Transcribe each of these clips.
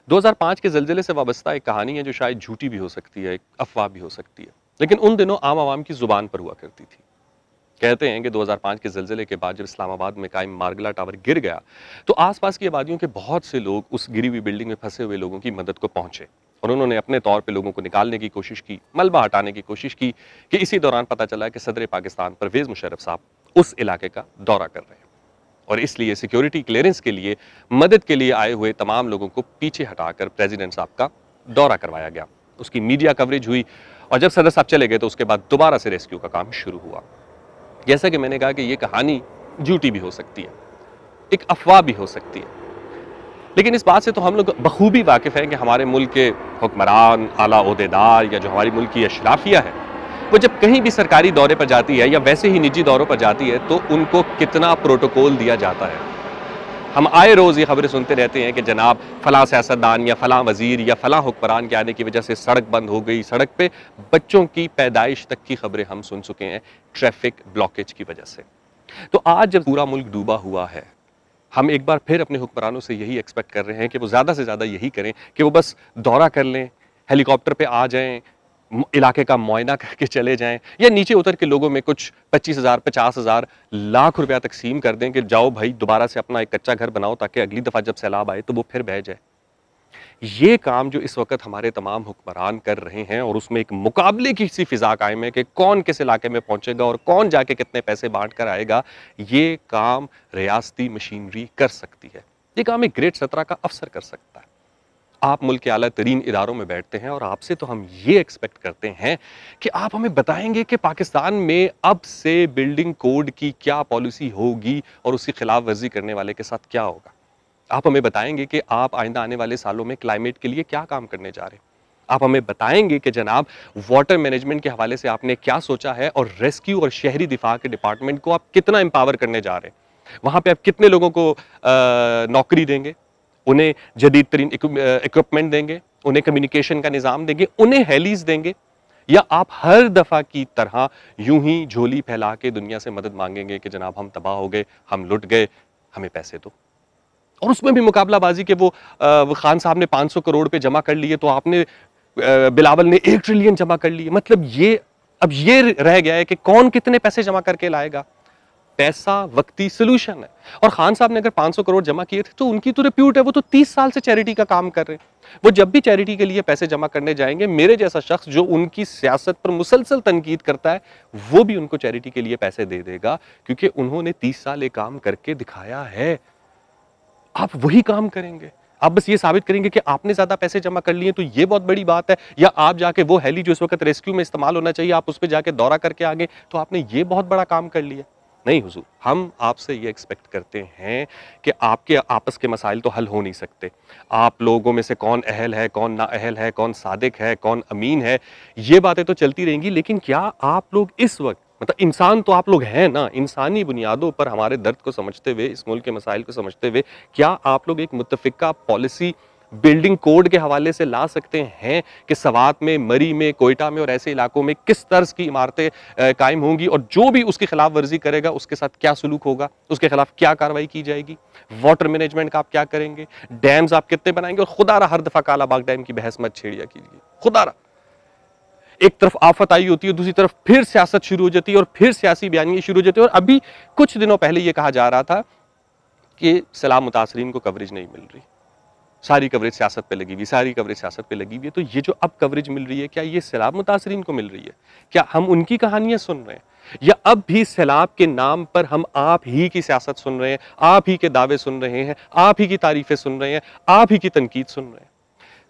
2005 के ज़लज़ले से वाबस्ता एक कहानी है जो शायद झूठी भी हो सकती है, एक अफ़वाह भी हो सकती है। लेकिन उन दिनों आम आवाम की ज़ुबान पर हुआ करती थी। कहते हैं कि 2005 के ज़लज़ले के बाद जब इस्लामाबाद में कायम मारगला टावर गिर गया, तो आस-पास की आबादियों के बहुत से लोग उस गिरी हुई बिल्डिंग में फँसे हुए लोगों की मदद को पहुँचे और उन्होंने अपने तौर पे लोगों को निकालने की कोशिश की, मलबा हटाने की कोशिश की कि इसी दौरान पता चला कि सदर पाकिस्तान परवेज़ मुशर्रफ साहब उस इलाके का दौरा कर रहे हैं। और इसलिए सिक्योरिटी क्लियरेंस के लिए मदद के लिए आए हुए तमाम लोगों को पीछे हटाकर प्रेसिडेंट साहब का दौरा करवाया गया। उसकी मीडिया कवरेज हुई और जब सदर साहब चले गए तो उसके बाद दोबारा से रेस्क्यू का काम शुरू हुआ। जैसा कि मैंने कहा कि यह कहानी झूठी भी हो सकती है, एक अफवाह भी हो सकती है, लेकिन इस बात से तो हम लोग बखूबी वाकिफ हैं कि हमारे मुल्क के हुक्मरान, आला ओहदेदार या जो हमारी मुल्क की अशराफिया है, वो जब कहीं भी सरकारी दौरे पर जाती है या वैसे ही निजी दौरों पर जाती है तो उनको कितना प्रोटोकॉल दिया जाता है। हम आए रोज़ ये खबरें सुनते रहते हैं कि जनाब फलां सियासतदान या फलां वजीर या फलां हुक्मरान के आने की वजह से सड़क बंद हो गई, सड़क पे बच्चों की पैदाइश तक की खबरें हम सुन चुके हैं ट्रैफिक ब्लॉकेज की वजह से। तो आज जब पूरा मुल्क डूबा हुआ है, हम एक बार फिर अपने हुक्मरानों से यही एक्सपेक्ट कर रहे हैं कि वो ज़्यादा से ज़्यादा यही करें कि वो बस दौरा कर लें, हेलीकॉप्टर पे आ जाएं, इलाके का मुआयना करके चले जाएं या नीचे उतर के लोगों में कुछ 25,000, 50,000, लाख रुपया तकसीम कर दें कि जाओ भाई दोबारा से अपना एक कच्चा घर बनाओ ताकि अगली दफ़ा जब सैलाब आए तो वो फिर बह जाए। ये काम जो इस वक्त हमारे तमाम हुक्मरान कर रहे हैं और उसमें एक मुकाबले की सी फिजा कायम है कि कौन किस इलाके में पहुंचेगा और कौन जाके कितने पैसे बांट कर आएगा, ये काम रियासती मशीनरी कर सकती है। ये काम एक ग्रेड 17 का अफसर कर सकता है। आप मुल्क के आला तरीन इदारों में बैठते हैं और आपसे तो हम ये एक्सपेक्ट करते हैं कि आप हमें बताएंगे कि पाकिस्तान में अब से बिल्डिंग कोड की क्या पॉलिसी होगी और उसकी खिलाफ वर्जी करने वाले के साथ क्या होगा। आप हमें बताएंगे कि आप आइंदा आने वाले सालों में क्लाइमेट के लिए क्या काम करने जा रहे हैं। आप हमें बताएंगे कि जनाब वाटर मैनेजमेंट के हवाले से आपने क्या सोचा है और रेस्क्यू और शहरी दिफा के डिपार्टमेंट को आप कितना एम्पावर करने जा रहे हैं। वहां पे आप कितने लोगों को नौकरी देंगे, उन्हें जदीद तरीन इक्विपमेंट देंगे, उन्हें कम्युनिकेशन का निज़ाम देंगे, उन्हें हेलीज देंगे, या आप हर दफ़ा की तरह यूं ही झोली फैला के दुनिया से मदद मांगेंगे कि जनाब हम तबाह हो गए, हम लुट गए, हमें पैसे दो। और उसमें भी मुकाबलाबाजी के वो खान साहब ने 500 करोड़ पे जमा कर लिए तो आपने बिलावल ने 1 ट्रिलियन जमा कर लिए। मतलब ये अब ये रह गया है कि कौन कितने पैसे जमा करके लाएगा। पैसा वक्ती सोल्यूशन है। और खान साहब ने अगर 500 करोड़ जमा किए थे तो उनकी तो रिप्यूट है, वो तो 30 साल से चैरिटी का काम कर रहे हैं। वो जब भी चैरिटी के लिए पैसे जमा करने जाएंगे, मेरे जैसा शख्स जो उनकी सियासत पर मुसलसल तनकीद करता है वो भी उनको चैरिटी के लिए पैसे दे देगा, क्योंकि उन्होंने 30 साल ये काम करके दिखाया है। आप वही काम करेंगे। आप बस ये साबित करेंगे कि आपने ज्यादा पैसे जमा कर लिए तो ये बहुत बड़ी बात है, या आप जाके वो हेली जो इस वक्त रेस्क्यू में इस्तेमाल होना चाहिए आप उस पर जाके दौरा करके आ गए तो आपने ये बहुत बड़ा काम कर लिया। नहीं हुजूर, हम आपसे ये एक्सपेक्ट करते हैं कि आपके आपस के मसाइल तो हल हो नहीं सकते। आप लोगों में से कौन अहल है, कौन ना अहल है, कौन सादिक है, कौन अमीन है, ये बातें तो चलती रहेंगी, लेकिन क्या आप लोग इस वक्त, मतलब इंसान तो आप लोग हैं ना, इंसानी बुनियादों पर हमारे दर्द को समझते हुए, इस मुल्क के मसाइल को समझते हुए, क्या आप लोग एक मुत्तफिका पॉलिसी बिल्डिंग कोड के हवाले से ला सकते हैं कि सवात में, मरी में, कोयटा में और ऐसे इलाकों में किस तर्ज की इमारतें कायम होंगी और जो भी उसकी खिलाफ वर्जी करेगा उसके साथ क्या सलूक होगा, उसके खिलाफ क्या कार्रवाई की जाएगी। वाटर मैनेजमेंट का आप क्या करेंगे, डैम्स आप कितने बनाएंगे। और खुदारा हर दफा कालाबाग डैम की बहस मत छेड़िया कीजिए। खुदारा एक तरफ आफत आई होती है, दूसरी तरफ फिर सियासत शुरू हो जाती है और फिर सियासी बयानियां शुरू हो जाती है। और अभी कुछ दिनों पहले यह कहा जा रहा था कि सैलाब मुतासरीन को कवरेज नहीं मिल रही, सारी कवरेज सियासत पे लगी हुई, सारी कवरेज सियासत पे लगी हुई है। तो ये जो अब कवरेज मिल रही है, क्या ये सैलाब मुतासरीन को मिल रही है? क्या हम उनकी कहानियां सुन रहे हैं, या अब भी सैलाब के नाम पर हम आप ही की सियासत सुन रहे हैं, आप ही के दावे सुन रहे हैं, आप ही की तारीफें सुन रहे हैं, आप ही की तनकीद सुन रहे हैं।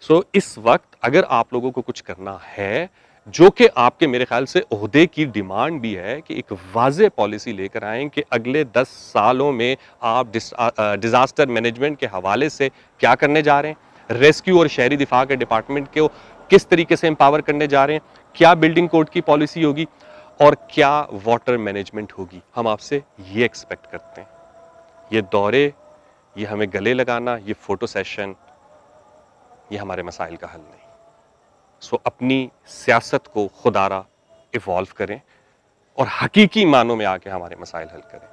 सो इस वक्त अगर आप लोगों को कुछ करना है, जो कि आपके मेरे ख्याल से ओहदे की डिमांड भी है, कि एक वाज़ेह पॉलिसी लेकर आएं कि अगले 10 सालों में आप डिजास्टर मैनेजमेंट के हवाले से क्या करने जा रहे हैं, रेस्क्यू और शहरी दिफा के डिपार्टमेंट को किस तरीके से एम्पावर करने जा रहे हैं, क्या बिल्डिंग कोड की पॉलिसी होगी और क्या वाटर मैनेजमेंट होगी। हम आपसे ये एक्सपेक्ट करते हैं। ये दौरे, ये हमें गले लगाना, ये फोटो सेशन, ये हमारे मसाइल का हल नहीं। सो अपनी सियासत को खुदारा इवॉल्व करें और हकीकी मानों में आके हमारे मसाइल हल करें।